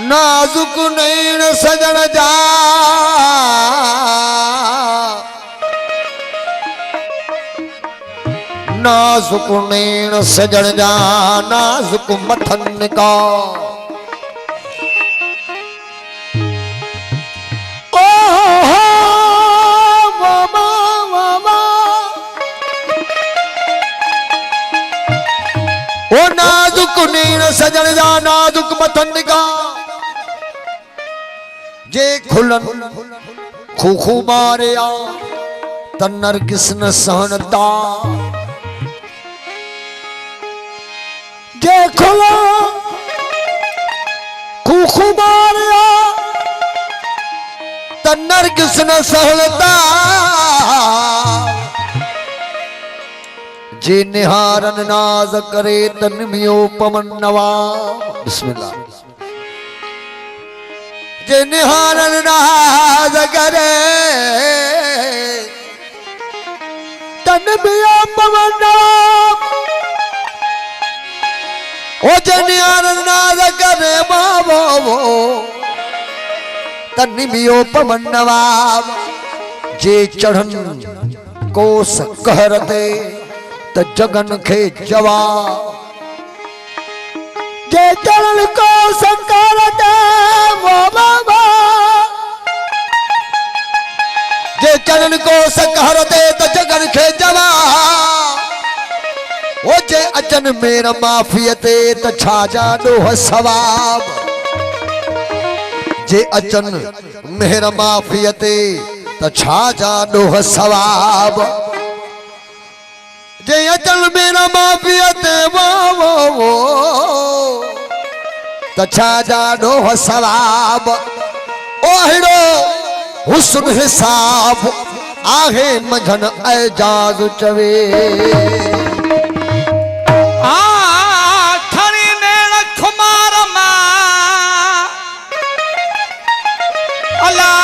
नाजुक नैन सजन जा नाजुक नैन सजन जा नाजुक मथन का ओ नाजुक नैन सजन जा नाजुक मथन का जे खुलन खूखू मारे आ तन्नर किसन सहनता जे खुला खूखू मारे आ तन्नर किसन सहनता जे निहारन नाज करे तन्मियो पवन नवा बिस्मिल्लाह जे निहारन नाज करे तन्मियो पवन नवा ओ जे निहारन नाज करे बाबो तन्मियो पवन नवा जे चढ़न कोस कहरते त जगन खे जवा जे चरण को संकार दे वो बाबा जे चरण को संकार दे त जगन खे जवा ओ जे अचन मेरा माफियते त छा जानो सवाब जे अचन मेरा माफियते त छा जानो सवाब जे अचल मेरा माफियते वो तछा जानो सवाब ओहिड़ो हुस्न हिसाब आहे मंझन एजाज चवे खड़ी नेण खुमार मां अल्लाह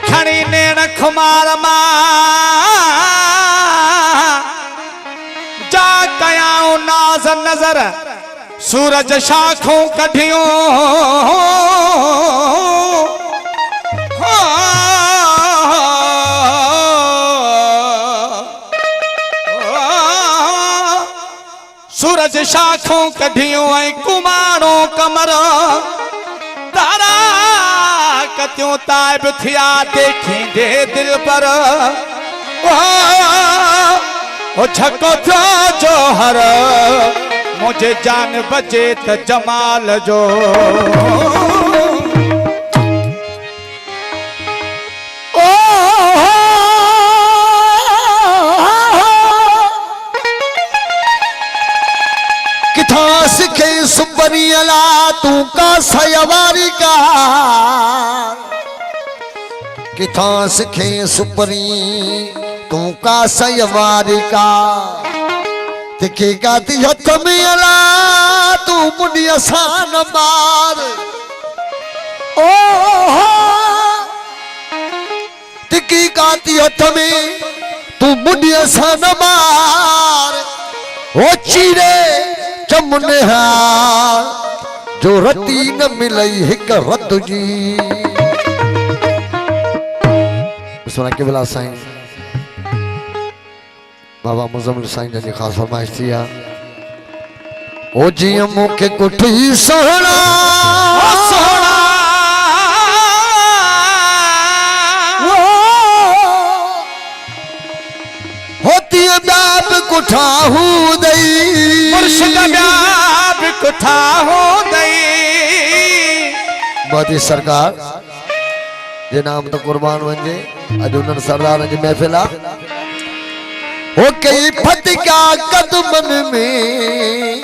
खड़ी नेण खुमार मां जा कयाऊं नाज नजर सूरज शाखों कढियों सूरज शाखों कढियों ऐं कुमारों कमर तारा कत्यों ताइब थिया देखींदे दिल पर ओ झको थियो जोहर मुझे जान बचे त जमाल जो किथा सिखे सुपरी अला तू का सयवारी का किथा सिखे सुपरी तू का सयवारी का तिखे गाती हथ में अला तू मुंडी आसान मार ओ तिखी गाती हथ में तू मुंडी आसान मार ओ चीरे जमुने जो रती न मिलई हिक रत जी सुना के बिला साईं बाबा मुजम्मिल साईं जी खास फरमाइश थी ओ जी मुखे कुठी सोहना सोहना होती बाप कुठा हूं दई मुर्शिद बाप कुठा हो दई मोदी सरकार जे नाम तो कुर्बान वंजे अज उन सरदार जी महफिल आ हो कई फतिका कदमन में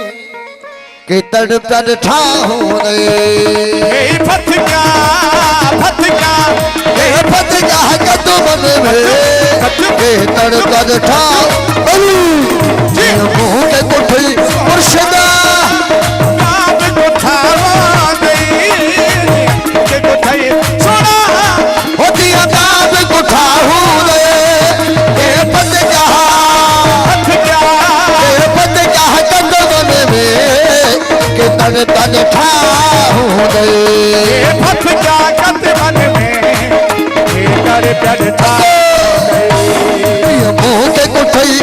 के तड़पड़ ठाहो रे फतिका फतिका फतिका कदमन में के तड़पड़ ठाहो जी मुंह के कुठी मुर्शिदा बाप कुठा हो दई के कुठई सोना होती बाप कुठा हो रे ठाहूं दे फस गया कद मन में कर प्यार मुंह के कुठई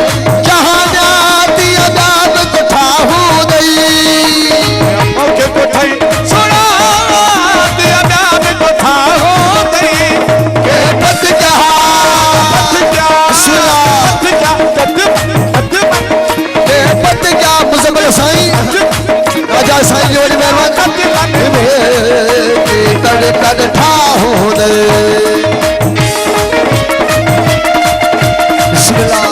जहां जाती अदाब को ठाहूं दे के कोठाई सुना दिया नाम को था हो गई के पत क्या सुना के पत क्या मुसलमान साईं राजा साईं जोड़ी मेहमान कद कद ठाहूं दे बिस्मिल्लाह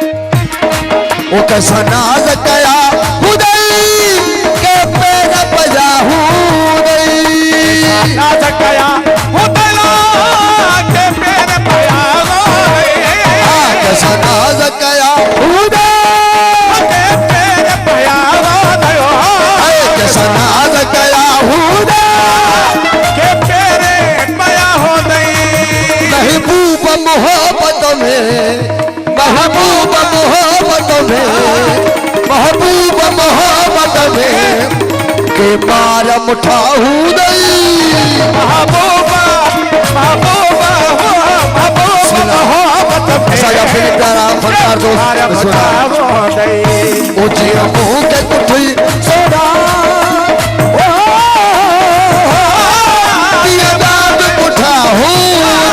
वो कैसा नाज गया हुदई के पैर बजा हुदई नाज गया हुदला के पैर पया कैसा नाज गया हुदई के पैर पया कैसा नाज गया हुदई के पैर पया हो गई महबूब मोहब्बत में महबूब मोहब्बत में महबूब मोहब्बत में के पार मुठाहू दई महबूबा महबूबा मोहब्बत साया फिर प्यारा फरकार दोस्त हो गई ऊंची मुंह के कुठई सोना दिया दाद उठाहू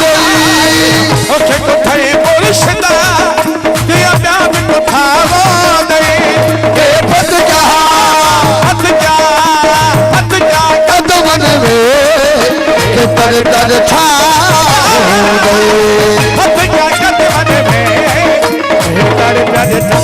दई ओके कोठाई बोलशदा दिया प्यार को था हो गई के पत क्या कदमन में के पर कर ठाहू दई हथ क्या कद मन में तर प्यार था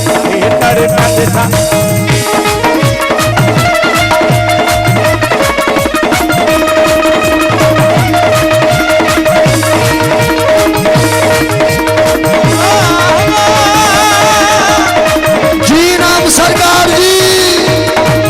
जी राम सरकार जी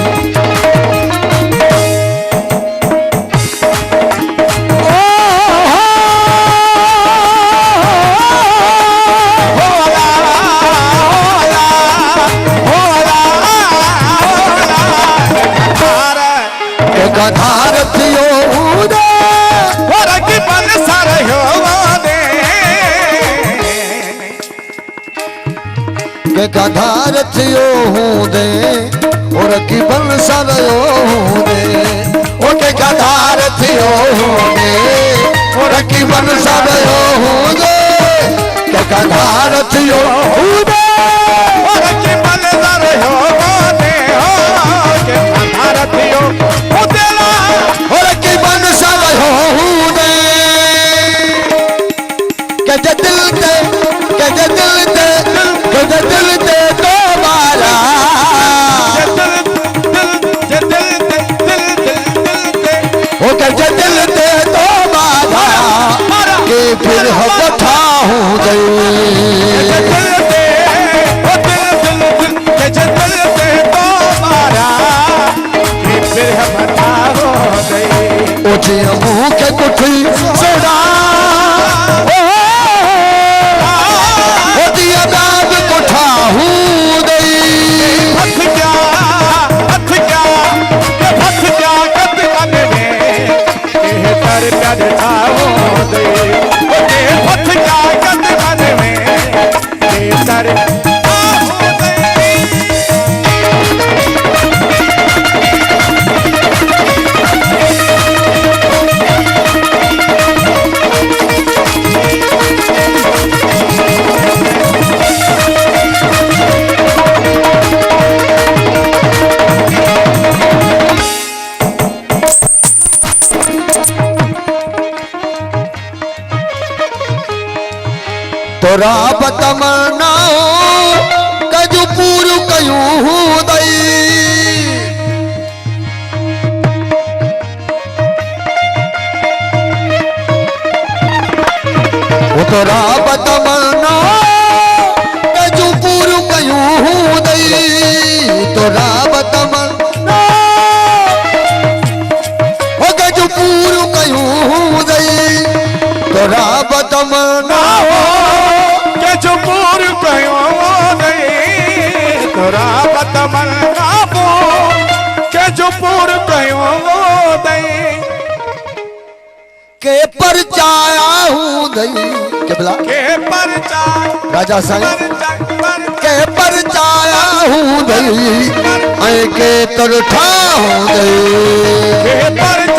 गधार थियो उदे और की बन सारे हो दे के गधार थियो दे और की बन सरयो दे ओ के गधार थियो दे और की बन सरयो दे के गधार थियो दे और की बन सारे हो दे हो के भारतीयो उदेला और की बन सरयो दे के दिल ते के दिल ते के दिल ते तो मारा ओ के दिल ते तो मारा के फिर हम ठाहूं गई ऊंची मुंह के कुठी सोना दिया दाद को ठाहूं दई तोरा बतमनाओ कजू पूरू कयूं दई वो तोरा बतमनाओ कजू पूरू कयूं दई तोरा बतमनाओ तमन्ना के जो पूर कयो दई के परचाया हूँ दई के बोला के परचा राजा साईं के परचाया हूँ दई ऐ के तरठा हूँ दई के पर